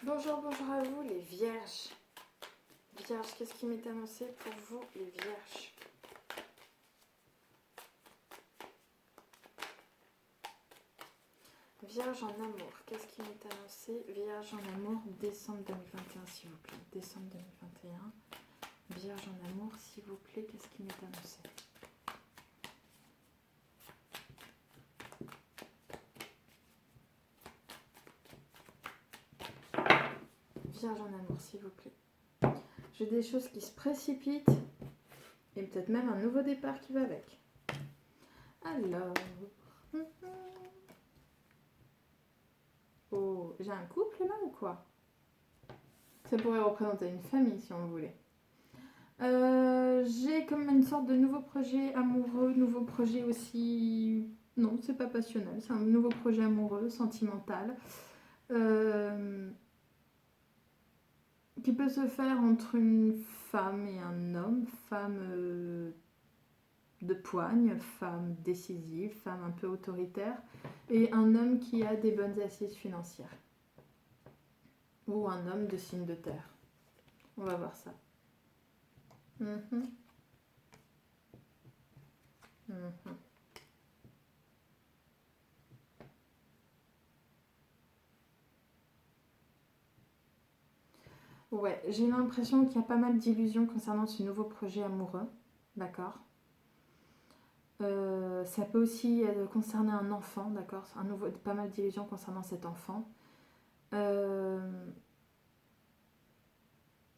Bonjour, bonjour à vous les vierges. Vierges, qu'est-ce qui m'est annoncé pour vous les vierges? Vierge en amour, qu'est-ce qui m'est annoncé? Vierge en amour, décembre 2021 s'il vous plaît. Décembre 2021. Vierge en amour, s'il vous plaît, qu'est-ce qui m'est annoncé? Vierge en amour, s'il vous plaît. J'ai des choses qui se précipitent et peut-être même un nouveau départ qui va avec. Alors... Oh, j'ai un couple là ou quoi? Ça pourrait représenter une famille si on voulait. J'ai comme une sorte de nouveau projet amoureux, nouveau projet aussi... Non, c'est pas passionnel, c'est un nouveau projet amoureux, sentimental, qui peut se faire entre une femme et un homme, femme de poigne, femme décisive, femme un peu autoritaire, et un homme qui a des bonnes assises financières. Ou un homme de signe de terre. On va voir ça. Ouais, j'ai l'impression qu'il y a pas mal d'illusions concernant ce nouveau projet amoureux. D'accord. Ça peut aussi concerner un enfant, d'accord. Pas mal d'illusions concernant cet enfant.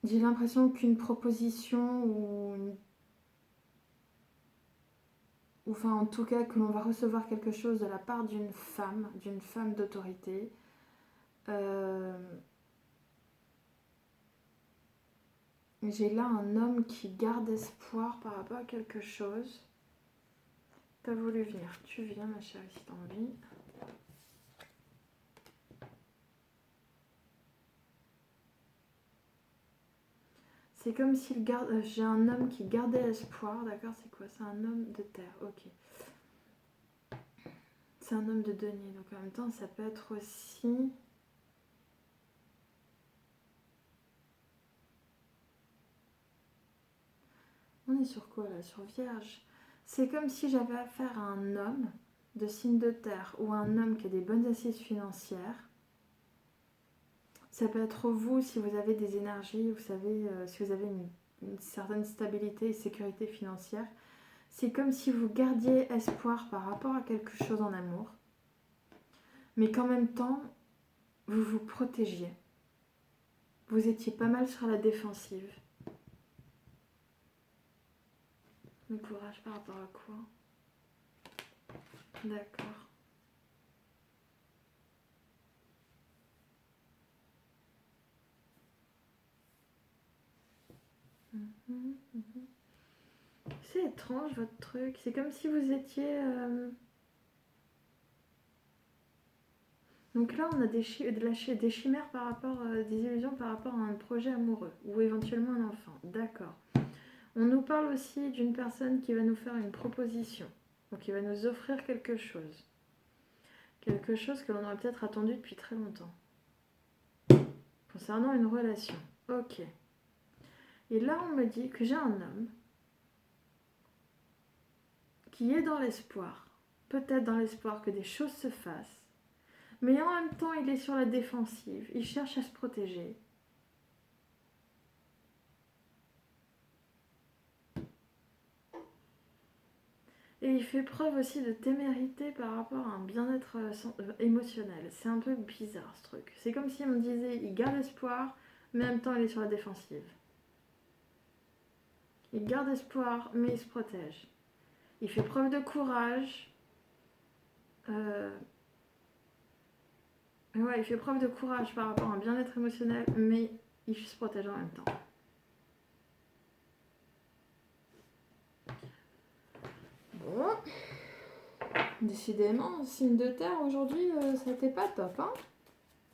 J'ai l'impression qu'une proposition ou enfin en tout cas que l'on va recevoir quelque chose de la part d'une femme d'autorité. J'ai là un homme qui garde espoir par rapport à quelque chose. T'as voulu venir, tu viens ma chérie si t'as envie. C'est comme s'il garde. J'ai un homme qui gardait espoir, d'accord. C'est quoi? C'est un homme de terre, ok. C'est un homme de denier, donc en même temps ça peut être aussi... On est sur quoi là? Sur Vierge. C'est comme si j'avais affaire à un homme de signe de terre ou un homme qui a des bonnes assises financières. Ça peut être vous si vous avez des énergies, vous savez, si vous avez une certaine stabilité et sécurité financière. C'est comme si vous gardiez espoir par rapport à quelque chose en amour, mais qu'en même temps, vous vous protégiez. Vous étiez pas mal sur la défensive. Mais courage par rapport à quoi? D'accord. C'est étrange votre truc. C'est comme si vous étiez... Donc là, on a des chimères par rapport... des illusions par rapport à un projet amoureux. Ou éventuellement un enfant. D'accord. On nous parle aussi d'une personne qui va nous faire une proposition. Donc qui va nous offrir quelque chose. Quelque chose que l'on aurait peut-être attendu depuis très longtemps. Concernant une relation. Ok. Et là, on me dit que j'ai un homme qui est dans l'espoir. Peut-être dans l'espoir que des choses se fassent. Mais en même temps, il est sur la défensive. Il cherche à se protéger. Et il fait preuve aussi de témérité par rapport à un bien-être émotionnel. C'est un peu bizarre ce truc. C'est comme si on me disait, il garde espoir, mais en même temps il est sur la défensive. Il garde espoir, mais il se protège. Il fait preuve de courage. Ouais, il fait preuve de courage par rapport à un bien-être émotionnel, mais il se protège en même temps. Bon. Décidément, signe de terre aujourd'hui, ça n'était pas top, hein.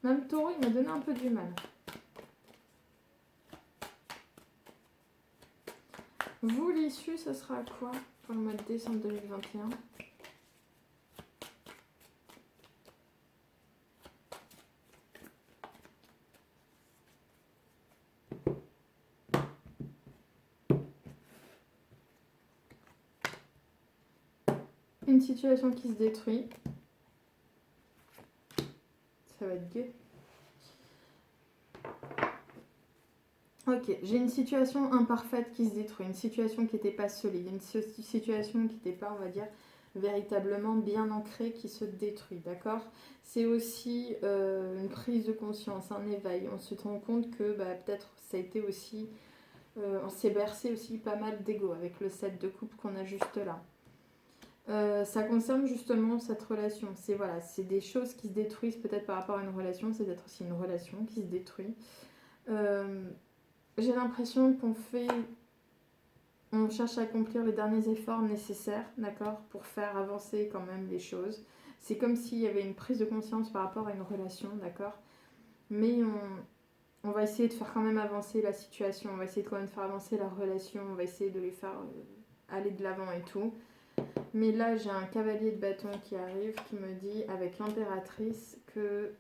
Même Taureau, il m'a donné un peu du mal. Vous, l'issue, ce sera quoi pour le mois de décembre 2021? une situation qui se détruit. Ça va être gai. Ok, j'ai une situation imparfaite qui se détruit, une situation qui n'était pas solide, une situation qui n'était pas, on va dire, véritablement bien ancrée qui se détruit, d'accord? C'est aussi une prise de conscience, un éveil. On se rend compte que peut-être ça a été aussi... on s'est bercé aussi pas mal d'ego avec le set de coupe qu'on a juste là. Ça concerne justement cette relation. C'est des choses qui se détruisent peut-être par rapport à une relation. C'est peut-être aussi une relation qui se détruit. J'ai l'impression on cherche à accomplir les derniers efforts nécessaires, d'accord, pour faire avancer quand même les choses. C'est comme s'il y avait une prise de conscience par rapport à une relation, d'accord, mais on va essayer de faire quand même avancer la situation, on va essayer de quand même faire avancer la relation, on va essayer de les faire aller de l'avant et tout. Mais là, j'ai un cavalier de bâton qui arrive, qui me dit, avec l'impératrice, que...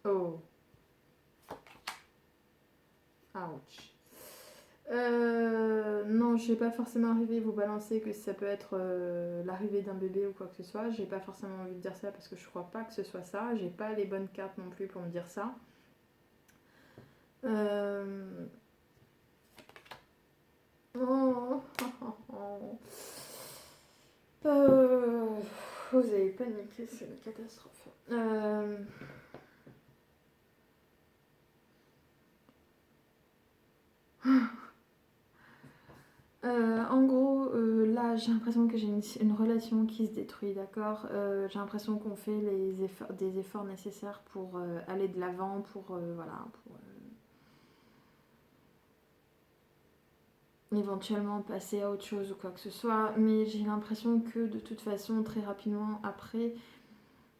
Oh. Ouch. Non, je n'ai pas forcément arrivé à vous balancer que ça peut être l'arrivée d'un bébé ou quoi que ce soit. J'ai pas forcément envie de dire ça parce que je crois pas que ce soit ça. J'ai pas les bonnes cartes non plus pour me dire ça. Oh. Vous avez paniqué, c'est une catastrophe. En gros, là, j'ai l'impression que j'ai une relation qui se détruit, d'accord. J'ai l'impression qu'on fait des efforts nécessaires pour aller de l'avant, pour éventuellement passer à autre chose ou quoi que ce soit. Mais j'ai l'impression que de toute façon, très rapidement après,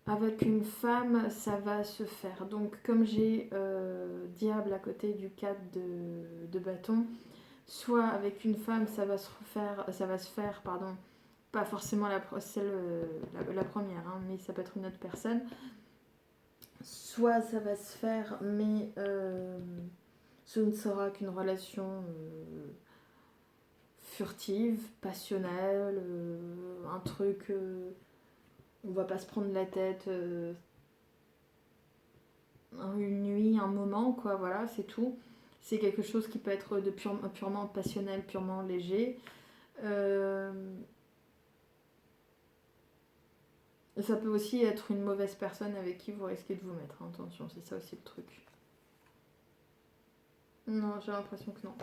avec une femme, ça va se faire. Donc, comme j'ai diable à côté du 4 de bâton. Soit avec une femme, ça va se faire, pardon, pas forcément la première, hein, mais ça peut être une autre personne. Soit ça va se faire, mais ce ne sera qu'une relation furtive, passionnelle, un truc, on va pas se prendre la tête une nuit, un moment, quoi, voilà, c'est tout. C'est quelque chose qui peut être purement passionnel, purement léger. Ça peut aussi être une mauvaise personne avec qui vous risquez de vous mettre. Hein, attention, c'est ça aussi le truc. Non, j'ai l'impression que non.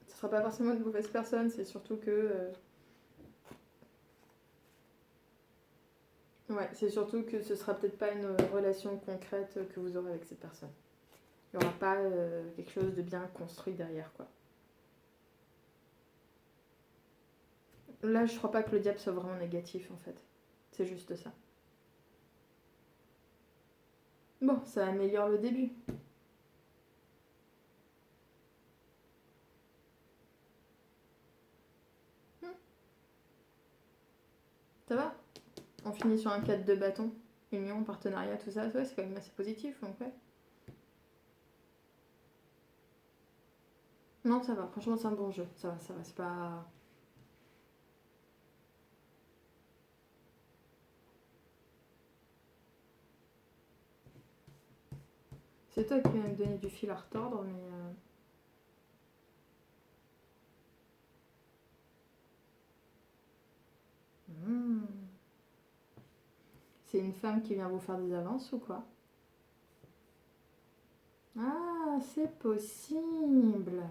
Ce sera pas forcément une mauvaise personne, c'est surtout que... Ouais, c'est surtout que ce sera peut-être pas une relation concrète que vous aurez avec cette personne. Il n'y aura pas quelque chose de bien construit derrière, quoi. Là, je crois pas que le diable soit vraiment négatif, en fait. C'est juste ça. Bon, ça améliore le début. Ça va? On finit sur un 4 de bâton. Union, partenariat, tout ça. Ouais, c'est quand même assez positif, donc ouais. Non, ça va. Franchement, c'est un bon jeu. Ça va, c'est pas... C'est toi qui viens me donner du fil à retordre, mais... C'est une femme qui vient vous faire des avances ou quoi? Ah, c'est possible.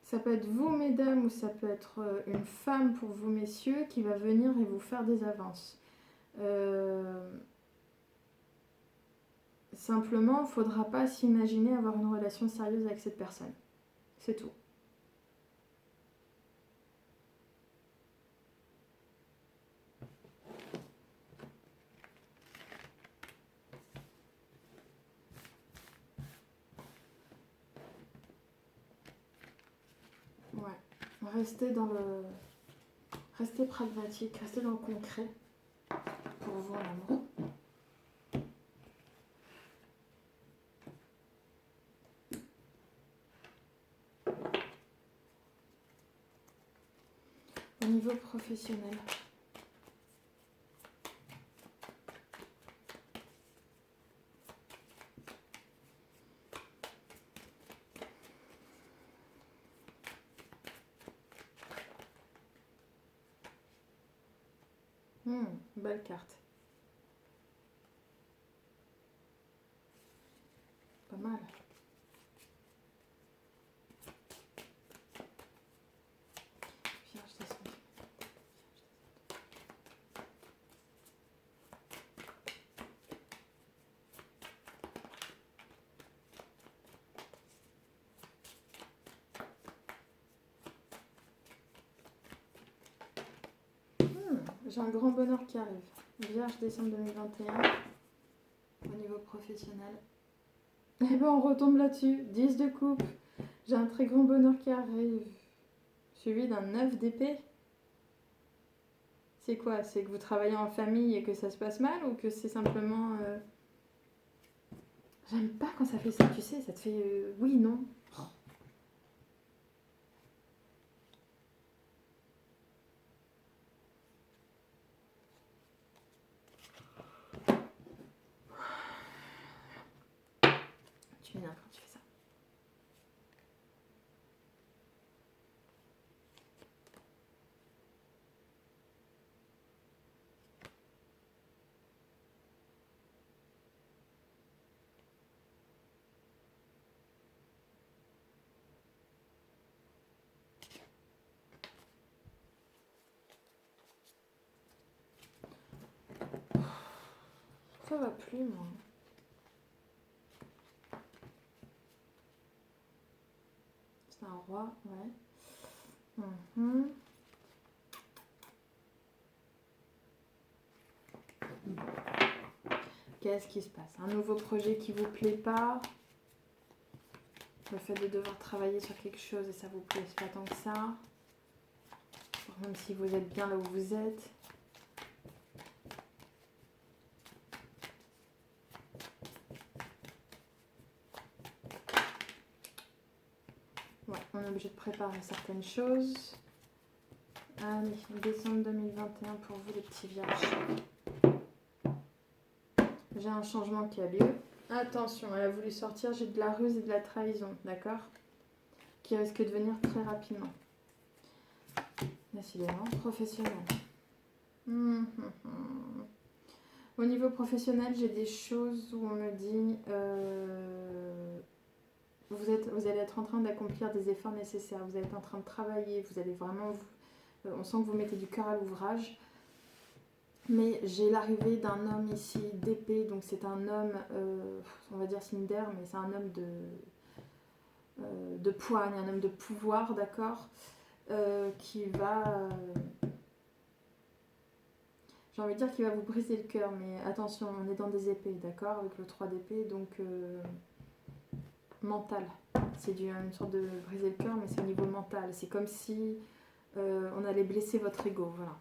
Ça peut être vous, mesdames, ou ça peut être une femme pour vous, messieurs, qui va venir et vous faire des avances. Simplement, il ne faudra pas s'imaginer avoir une relation sérieuse avec cette personne. C'est tout. Ouais. Restez pragmatique, restez dans le concret pour vous, l'amour. Au niveau professionnel. Belle carte. Pas mal. Vierge descendue. J'ai un grand bonheur qui arrive. Vierge décembre 2021. Au niveau professionnel. Et ben on retombe là-dessus. 10 de coupe. J'ai un très grand bonheur qui arrive. Suivi d'un 9 d'épée. C'est quoi? C'est que vous travaillez en famille et que ça se passe mal ou que c'est simplement... J'aime pas quand ça fait ça, tu sais, ça te fait oui, non. Tu m'énerves quand tu fais ça. Ça va plus, moi. C'est un roi, ouais. Qu'est-ce qui se passe? Un nouveau projet qui vous plaît pas? Le fait de devoir travailler sur quelque chose et ça vous plaît pas tant que ça? Même si vous êtes bien là où vous êtes. Ouais, on est obligé de préparer certaines choses. Allez, décembre 2021 pour vous les petits vierges. J'ai un changement qui a lieu. Attention, elle a voulu sortir, j'ai de la ruse et de la trahison, d'accord? Qui risque de venir très rapidement. Décidément, professionnel. Au niveau professionnel, j'ai des choses où on me dit vous allez être en train d'accomplir des efforts nécessaires, vous allez être en train de travailler, vous allez vraiment... on sent que vous mettez du cœur à l'ouvrage. Mais j'ai l'arrivée d'un homme ici d'épée, donc c'est un homme, on va dire Cinder, mais c'est un homme de poigne, un homme de pouvoir, d'accord, qui va... j'ai envie de dire qu'il va vous briser le cœur, mais attention, on est dans des épées, d'accord, avec le 3 d'épée, donc mental. C'est une sorte de briser le cœur, mais c'est au niveau mental. C'est comme si on allait blesser votre ego, voilà.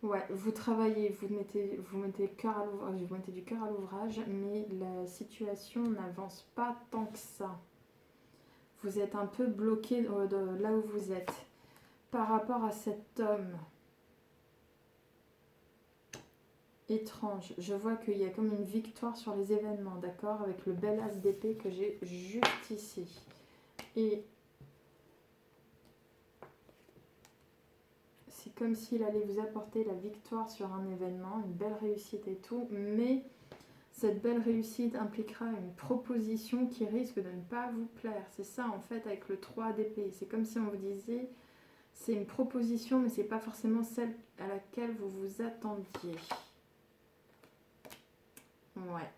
Ouais, vous travaillez, vous mettez cœur à l'ouvrage, vous mettez du cœur à l'ouvrage, mais la situation n'avance pas tant que ça. Vous êtes un peu bloqué de là où vous êtes. Par rapport à cet homme étrange, je vois qu'il y a comme une victoire sur les événements, d'accord, avec le bel as d'épée que j'ai juste ici. Et c'est comme s'il allait vous apporter la victoire sur un événement, une belle réussite et tout, mais cette belle réussite impliquera une proposition qui risque de ne pas vous plaire. C'est ça en fait avec le 3 d'épée. C'est comme si on vous disait, c'est une proposition, mais c'est pas forcément celle à laquelle vous vous attendiez. Ouais.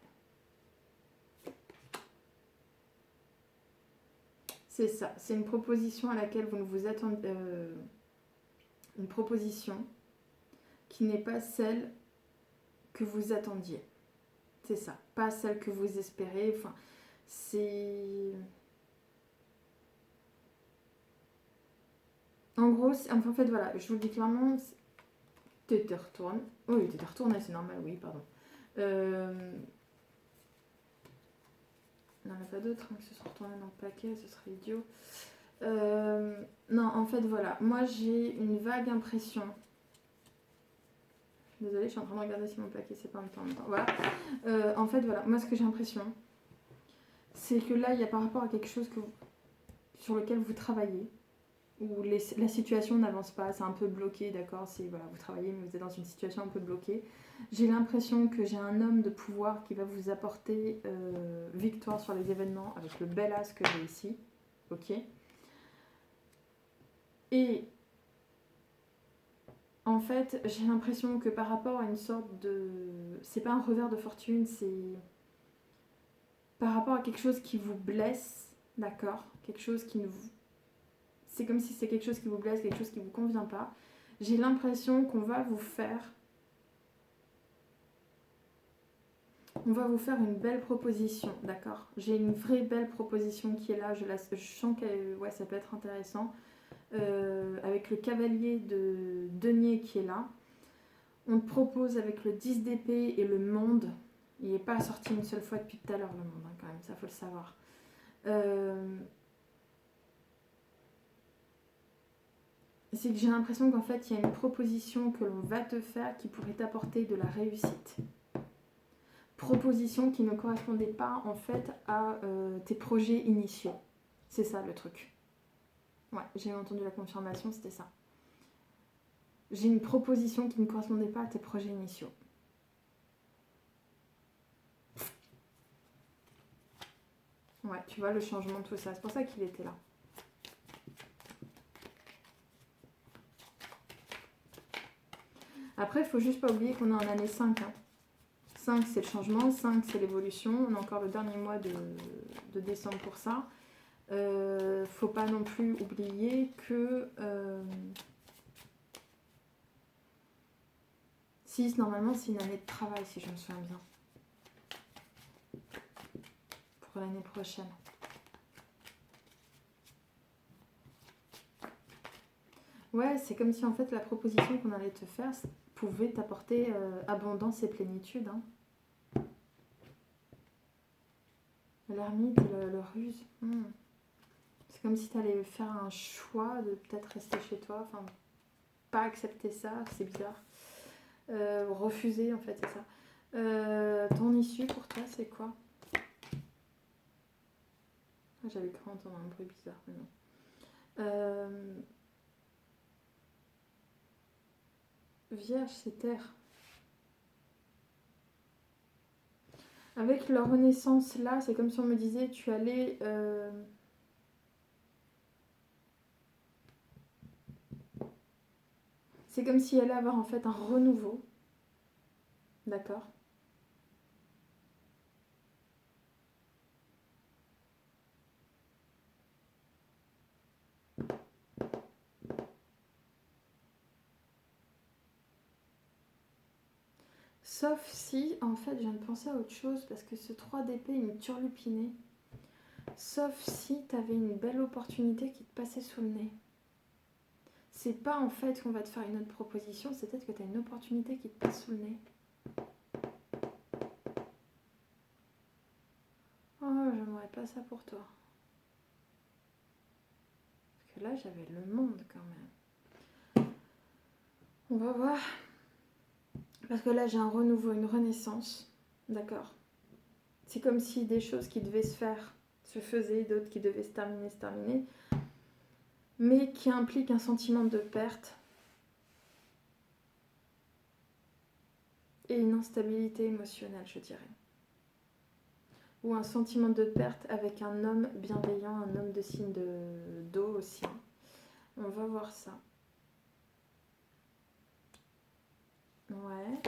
C'est ça, c'est une proposition à laquelle vous ne vous attendez... une proposition qui n'est pas celle que vous attendiez. C'est ça, pas celle que vous espérez. Enfin, c'est... En gros, en fait, voilà, je vous le dis clairement, tu te retournes. Oui, tu te retourné, c'est normal, oui, pardon. Il n'y en a pas d'autres, hein, que ce soit retourné dans le paquet, ce serait idiot. Non, en fait, voilà. Moi, j'ai une vague impression. Désolée, je suis en train de regarder si mon paquet c'est pas en même temps. Voilà. En fait, voilà. Moi, ce que j'ai l'impression, c'est que là, il y a par rapport à quelque chose sur lequel vous travaillez, où la situation n'avance pas, c'est un peu bloqué, d'accord, voilà, vous travaillez, mais vous êtes dans une situation un peu bloquée. J'ai l'impression que j'ai un homme de pouvoir qui va vous apporter victoire sur les événements avec le bel as que j'ai ici. Ok. Et en fait, j'ai l'impression que par rapport à une sorte de... C'est pas un revers de fortune, c'est par rapport à quelque chose qui vous blesse, d'accord, quelque chose qui ne vous... C'est comme si c'est quelque chose qui vous blesse, quelque chose qui vous convient pas. J'ai l'impression qu'on va vous faire... On va vous faire une belle proposition, d'accord. J'ai une vraie belle proposition qui est là, je sens que ouais, ça peut être intéressant. Avec le cavalier de denier qui est là. On te propose avec le 10 d'épée et le monde. Il n'est pas sorti une seule fois depuis tout à l'heure, le monde, hein, quand même, ça faut le savoir. C'est que j'ai l'impression qu'en fait, il y a une proposition que l'on va te faire qui pourrait t'apporter de la réussite. Proposition qui ne correspondait pas, en fait, à tes projets initiaux. C'est ça, le truc. Ouais, j'ai entendu la confirmation, c'était ça. J'ai une proposition qui ne correspondait pas à tes projets initiaux. Ouais, tu vois le changement de tout ça. C'est pour ça qu'il était là. Après, il faut juste pas oublier qu'on est en année 5. Hein. 5, c'est le changement. 5, c'est l'évolution. On a encore le dernier mois de décembre pour ça. Faut pas non plus oublier que... 6, normalement, c'est une année de travail, si je me souviens bien. Pour l'année prochaine. Ouais, c'est comme si en fait la proposition qu'on allait te faire pouvait t'apporter abondance et plénitude. Hein. L'ermite et le ruse. C'est comme si tu allais faire un choix de peut-être rester chez toi. Enfin, pas accepter ça, c'est bizarre. Refuser, en fait, c'est ça. Ton issue pour toi, c'est quoi? J'avais cru entendre un bruit bizarre, mais non. Vierge, c'est terre. Avec leur renaissance là, c'est comme si on me disait tu allais... C'est comme si elle allait avoir en fait un renouveau. D'accord. Sauf si, en fait, je viens de penser à autre chose parce que ce 3 d'épée, il me turlupinait. Sauf si t'avais une belle opportunité qui te passait sous le nez. C'est pas en fait qu'on va te faire une autre proposition, c'est peut-être que t'as une opportunité qui te passe sous le nez. Oh, j'aimerais pas ça pour toi. Parce que là, j'avais le monde quand même. On va voir. Parce que là, j'ai un renouveau, une renaissance. D'accord. C'est comme si des choses qui devaient se faire se faisaient, d'autres qui devaient se terminer. Mais qui impliquent un sentiment de perte et une instabilité émotionnelle, je dirais. Ou un sentiment de perte avec un homme bienveillant, un homme de signe d'eau aussi. On va voir ça. Ouais.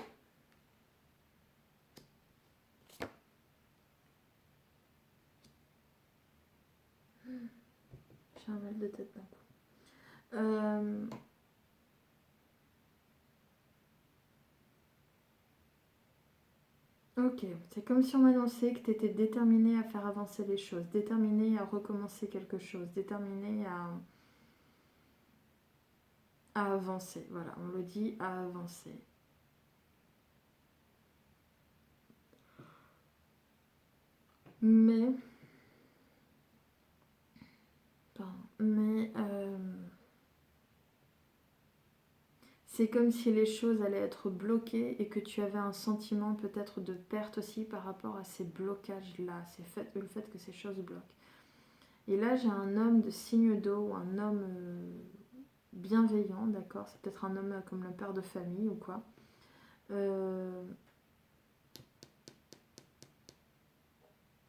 J'ai un mal de tête d'un coup. Ok, c'est comme si on m'annonçait que tu étais déterminée à faire avancer les choses, déterminée à recommencer quelque chose, déterminée à avancer. Voilà, on le dit, à avancer. Mais... Pardon, mais c'est comme si les choses allaient être bloquées et que tu avais un sentiment peut-être de perte aussi par rapport à ces blocages-là, le fait que ces choses bloquent. Et là, j'ai un homme de signe d'eau, ou un homme bienveillant, d'accord? C'est peut-être un homme comme le père de famille ou quoi.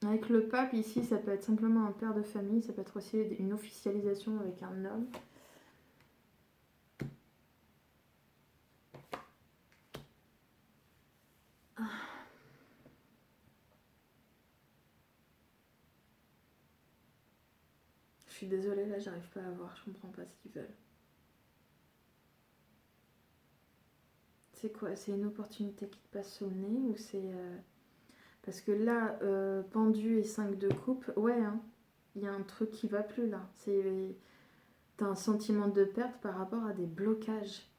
Avec le pape ici, ça peut être simplement un père de famille, ça peut être aussi une officialisation avec un homme. Je suis désolée, là, j'arrive pas à voir, je comprends pas ce qu'ils veulent. C'est quoi? C'est une opportunité qui te passe sous le nez ou c'est... Parce que là, pendu et 5 de coupe, ouais, hein, il y a un truc qui va plus là. T'as un sentiment de perte par rapport à des blocages.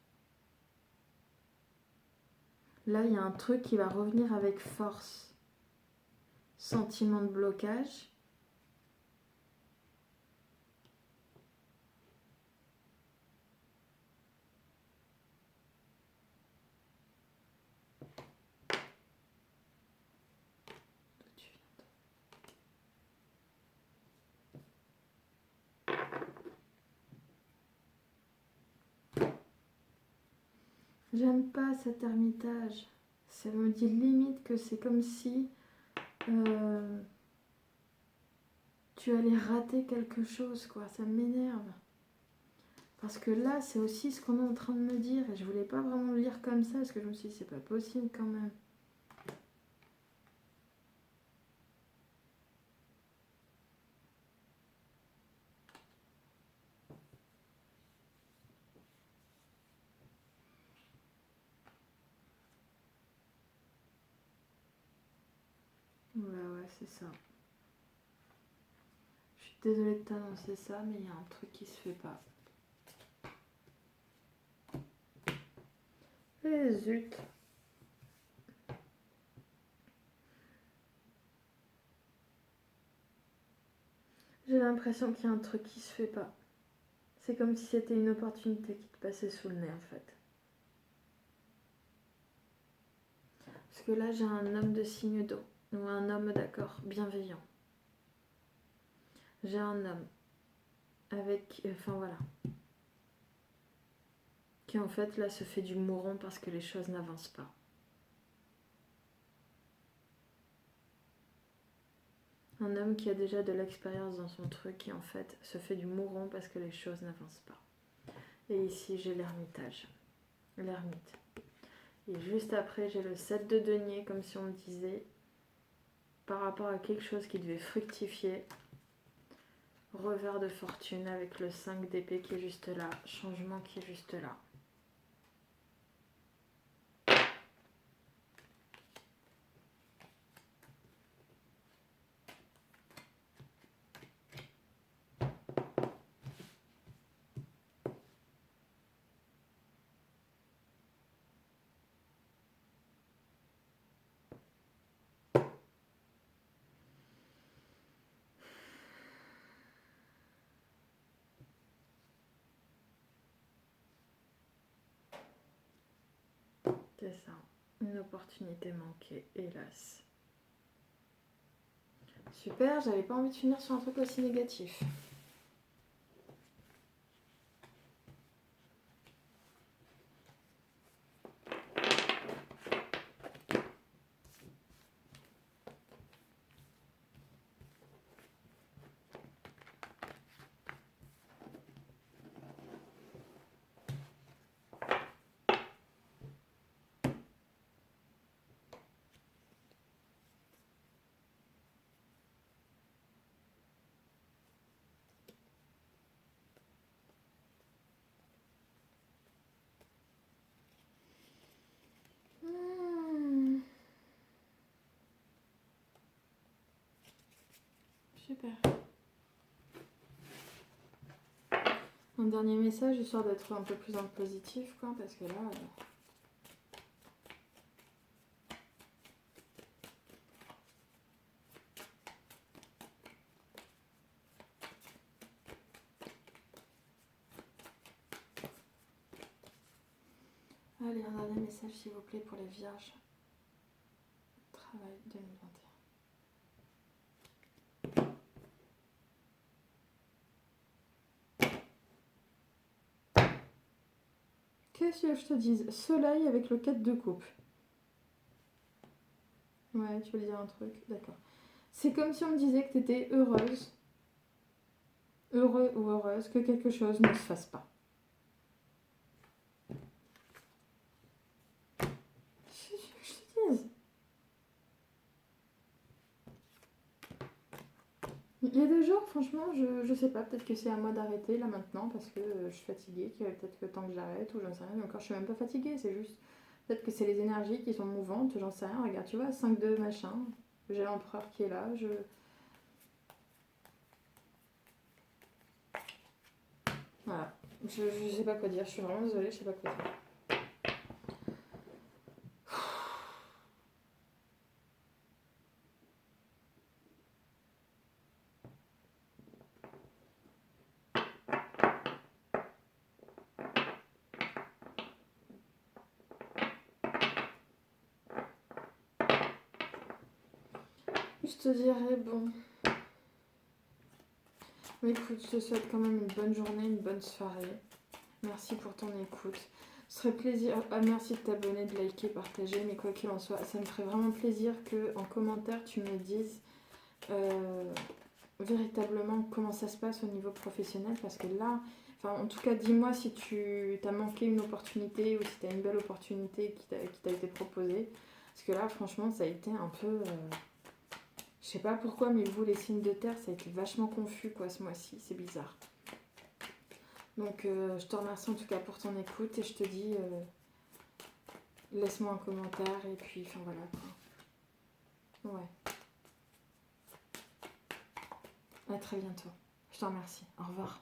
Là, il y a un truc qui va revenir avec force. Sentiment de blocage. J'aime pas cet ermitage. Ça me dit limite que c'est comme si tu allais rater quelque chose, quoi. Ça m'énerve. Parce que là, c'est aussi ce qu'on est en train de me dire. Et je voulais pas vraiment le lire comme ça, parce que je me suis dit, c'est pas possible quand même. Ouais, c'est ça. Je suis désolée de t'annoncer ça, mais il y a un truc qui se fait pas. Eh zut! J'ai l'impression qu'il y a un truc qui se fait pas. C'est comme si c'était une opportunité qui te passait sous le nez en fait. Parce que là, j'ai un homme de signe d'eau. Ou un homme, d'accord, bienveillant. J'ai un homme avec... Enfin voilà. Qui en fait là se fait du mouron parce que les choses n'avancent pas. Un homme qui a déjà de l'expérience dans son truc qui en fait se fait du mouron parce que les choses n'avancent pas. Et ici j'ai l'ermitage. L'ermite. Et juste après j'ai le 7 de denier comme si on me disait par rapport à quelque chose qui devait fructifier. Revers de fortune avec le 5 d'épée qui est juste là. Changement qui est juste là. C'est ça. Une opportunité manquée, hélas. Super, j'avais pas envie de finir sur un truc aussi négatif. Super. Un dernier message, histoire d'être un peu plus dans le positif, quoi, parce que là... Allez, un dernier message s'il vous plaît pour les vierges. Travail 2021. Qu'est-ce que je te dise? Soleil avec le 4 de coupe. Ouais, tu veux dire un truc? D'accord. C'est comme si on me disait que tu étais heureuse, heureux ou heureuse, que quelque chose ne se fasse pas. Je te dise. Il y a des jours, franchement, je sais pas, peut-être que c'est à moi d'arrêter là maintenant parce que je suis fatiguée, qu'il y a peut-être que temps que j'arrête ou j'en sais rien, mais encore je suis même pas fatiguée, c'est juste peut-être que c'est les énergies qui sont mouvantes, j'en sais rien, regarde, tu vois, 5-2 machin, j'ai l'empereur qui est là, Voilà, je sais pas quoi dire, je suis vraiment désolée, je sais pas quoi dire. Je te dirais, bon, écoute, je te souhaite quand même une bonne journée, une bonne soirée. Merci pour ton écoute. Ce serait plaisir. Ah, merci de t'abonner, de liker, partager, mais quoi qu'il en soit, ça me ferait vraiment plaisir que en commentaire tu me dises véritablement comment ça se passe au niveau professionnel, parce que là, enfin en tout cas dis-moi si tu t'as manqué une opportunité ou si tu as une belle opportunité qui t'a été proposée. Parce que là, franchement, ça a été un peu. Je sais pas pourquoi, mais vous, les signes de terre, ça a été vachement confus quoi ce mois-ci, c'est bizarre. Donc je te remercie en tout cas pour ton écoute et je te dis laisse-moi un commentaire et puis enfin voilà quoi. Ouais. À très bientôt. Je te remercie. Au revoir.